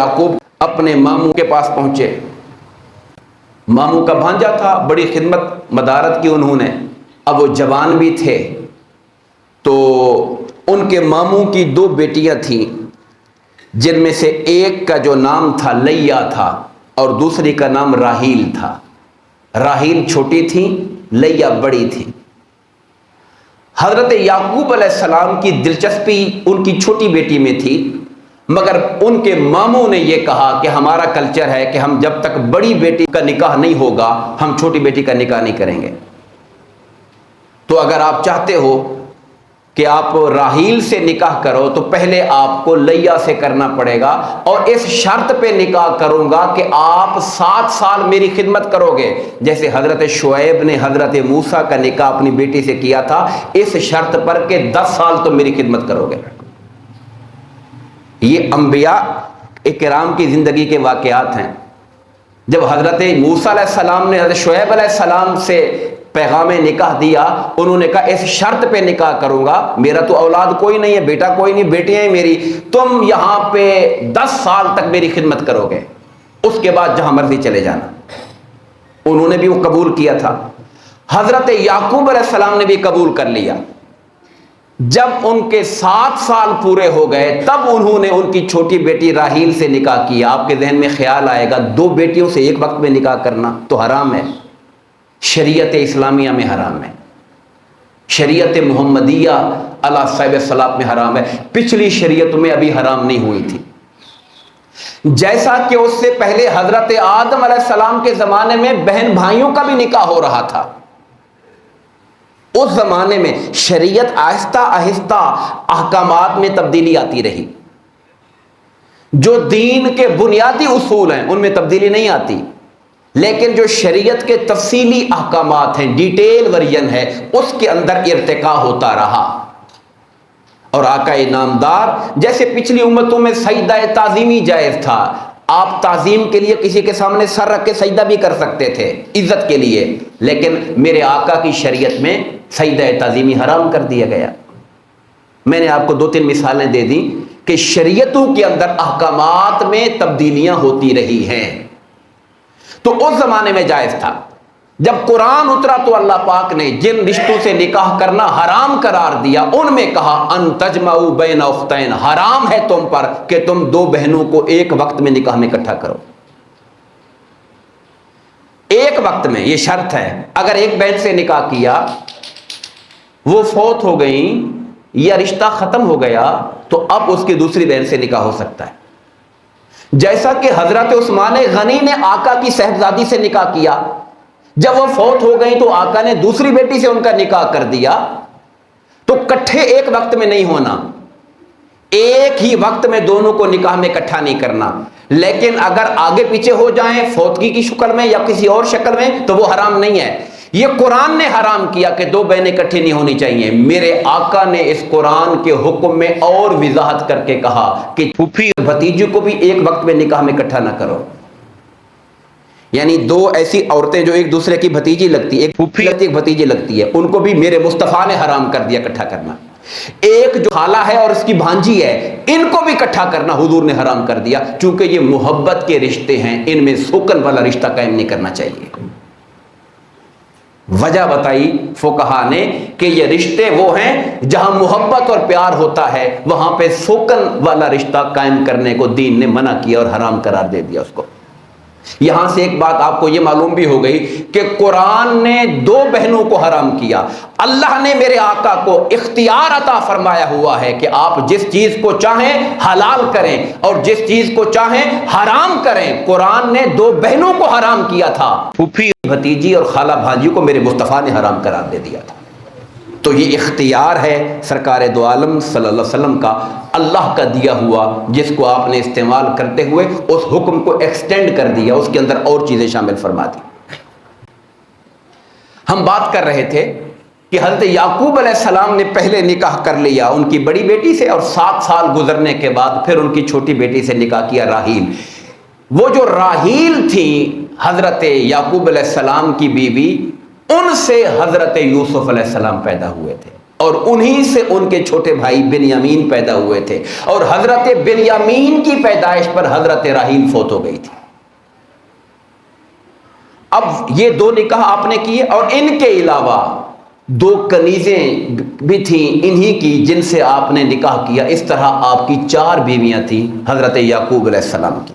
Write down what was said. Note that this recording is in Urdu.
یعقوب اپنے ماموں کے پاس پہنچے. ماموں کا بھانجا تھا, بڑی خدمت مدارت کی انہوں نے, اب وہ جوان بھی تھے. تو ان کے ماموں کی 2 بیٹیاں تھیں, جن میں سے ایک کا جو نام تھا لیا تھا اور دوسری کا نام راحیل تھا. راحیل چھوٹی تھی, لیا بڑی تھی. حضرت یعقوب علیہ السلام کی دلچسپی ان کی چھوٹی بیٹی میں تھی, مگر ان کے ماموں نے یہ کہا کہ ہمارا کلچر ہے کہ ہم جب تک بڑی بیٹی کا نکاح نہیں ہوگا ہم چھوٹی بیٹی کا نکاح نہیں کریں گے. تو اگر آپ چاہتے ہو کہ آپ راحیل سے نکاح کرو تو پہلے آپ کو لیا سے کرنا پڑے گا, اور اس شرط پہ نکاح کروں گا کہ آپ 7 سال میری خدمت کرو گے, جیسے حضرت شعیب نے حضرت موسیٰ کا نکاح اپنی بیٹی سے کیا تھا, اس شرط پر کہ 10 سال تم میری خدمت کرو گے. یہ انبیاء اکرام کی زندگی کے واقعات ہیں. جب حضرت موسیٰ علیہ السلام نے حضرت شعیب علیہ السلام سے پیغام نکاح دیا, انہوں نے کہا اس شرط پہ نکاح کروں گا, میرا تو اولاد کوئی نہیں ہے, بیٹا کوئی نہیں, بیٹیاں ہیں میری, تم یہاں پہ 10 سال تک میری خدمت کرو گے, اس کے بعد جہاں مرضی چلے جانا. انہوں نے بھی وہ قبول کیا تھا. حضرت یعقوب علیہ السلام نے بھی قبول کر لیا. جب ان کے 7 سال پورے ہو گئے تب انہوں نے ان کی چھوٹی بیٹی راحیل سے نکاح کیا. آپ کے ذہن میں خیال آئے گا 2 بیٹیوں سے ایک وقت میں نکاح کرنا تو حرام ہے, شریعت اسلامیہ میں حرام ہے, شریعت محمدیہ علی صاحب الصلاۃ میں حرام ہے, پچھلی شریعتوں میں ابھی حرام نہیں ہوئی تھی. جیسا کہ اس سے پہلے حضرت آدم علیہ السلام کے زمانے میں بہن بھائیوں کا بھی نکاح ہو رہا تھا. اس زمانے میں شریعت آہستہ آہستہ احکامات میں تبدیلی آتی رہی. جو دین کے بنیادی اصول ہیں ان میں تبدیلی نہیں آتی, لیکن جو شریعت کے تفصیلی احکامات ہیں, ڈیٹیل ورژن ہے, اس کے اندر ارتقاء ہوتا رہا. اور آقا نامدار جیسے پچھلی امتوں میں سجدہ تعظیمی جائز تھا, آپ تعظیم کے لیے کسی کے سامنے سر رکھ کے سجدہ بھی کر سکتے تھے عزت کے لیے, لیکن میرے آقا کی شریعت میں سجدہ تعظیمی حرام کر دیا گیا. میں نے آپ کو 2-3 مثالیں دے دی کہ شریعتوں کے اندر احکامات میں تبدیلیاں ہوتی رہی ہیں. تو اس زمانے میں جائز تھا. جب قرآن اترا تو اللہ پاک نے جن رشتوں سے نکاح کرنا حرام قرار دیا ان میں کہا ان تجمعوا بین اختین, حرام ہے تم پر کہ تم 2 بہنوں کو ایک وقت میں نکاح میں اکٹھا کرو. ایک وقت میں یہ شرط ہے. اگر ایک بہن سے نکاح کیا, وہ فوت ہو گئیں یا رشتہ ختم ہو گیا, تو اب اس کی دوسری بہن سے نکاح ہو سکتا ہے. جیسا کہ حضرت عثمان غنی نے آقا کی صاحبزادی سے نکاح کیا, جب وہ فوت ہو گئی تو آقا نے دوسری بیٹی سے ان کا نکاح کر دیا. تو کٹھے ایک وقت میں نہیں ہونا, ایک ہی وقت میں دونوں کو نکاح میں اکٹھا نہیں کرنا, لیکن اگر آگے پیچھے ہو جائیں فوتگی کی شکل میں یا کسی اور شکل میں تو وہ حرام نہیں ہے. یہ قرآن نے حرام کیا کہ 2 بہنیں اکٹھی نہیں ہونی چاہیے. میرے آقا نے اس قرآن کے حکم میں اور وضاحت کر کے کہا کہ پھوپھی اور بھتیجی کو بھی ایک وقت میں نکاح میں اکٹھا نہ کرو. یعنی 2 ایسی عورتیں جو ایک دوسرے کی بھتیجی لگتی, ایک پھوپھی لگتی ایک بھتیجی لگتی ہے, ان کو بھی میرے مصطفیٰ نے حرام کر دیا اکٹھا کرنا. ایک جو خالہ ہے اور اس کی بھانجی ہے, ان کو بھی اکٹھا کرنا حضور نے حرام کر دیا, چونکہ یہ محبت کے رشتے ہیں, ان میں سوکن والا رشتہ قائم نہیں کرنا چاہیے. وجہ بتائی فقہا نے کہ یہ رشتے وہ ہیں جہاں محبت اور پیار ہوتا ہے, وہاں پہ سوکن والا رشتہ قائم کرنے کو دین نے منع کیا اور حرام قرار دے دیا اس کو. یہاں سے ایک بات آپ کو یہ معلوم بھی ہو گئی کہ قرآن نے 2 بہنوں کو حرام کیا. اللہ نے میرے آقا کو اختیار عطا فرمایا ہوا ہے کہ آپ جس چیز کو چاہیں حلال کریں اور جس چیز کو چاہیں حرام کریں. قرآن نے 2 بہنوں کو حرام کیا تھا, پھوپھی بھتیجی اور خالہ بھانجی کو میرے مصطفیٰ نے حرام قرار دے دیا تھا. تو یہ اختیار ہے سرکار دو عالم صلی اللہ علیہ وسلم کا, اللہ کا دیا ہوا, جس کو آپ نے استعمال کرتے ہوئے اس حکم کو ایکسٹینڈ کر دیا, اس کے اندر اور چیزیں شامل فرما دی. ہم بات کر رہے تھے کہ حضرت یعقوب علیہ السلام نے پہلے نکاح کر لیا ان کی بڑی بیٹی سے, اور 7 سال گزرنے کے بعد پھر ان کی چھوٹی بیٹی سے نکاح کیا راحیل. وہ جو راحیل تھی حضرت یعقوب علیہ السلام کی بیوی, ان سے حضرت یوسف علیہ السلام پیدا ہوئے تھے, اور انہی سے ان کے چھوٹے بھائی بنیامین پیدا ہوئے تھے، اور حضرت بنیامین کی پیدائش پر حضرت راحیل فوت ہو گئی تھی۔ اب یہ 2 نکاح آپ نے کیے، اور ان کے علاوہ 2 کنیزیں بھی تھیں انہی کی جن سے آپ نے نکاح کیا۔ اس طرح آپ کی 4 بیویاں تھیں حضرت یعقوب علیہ السلام کی۔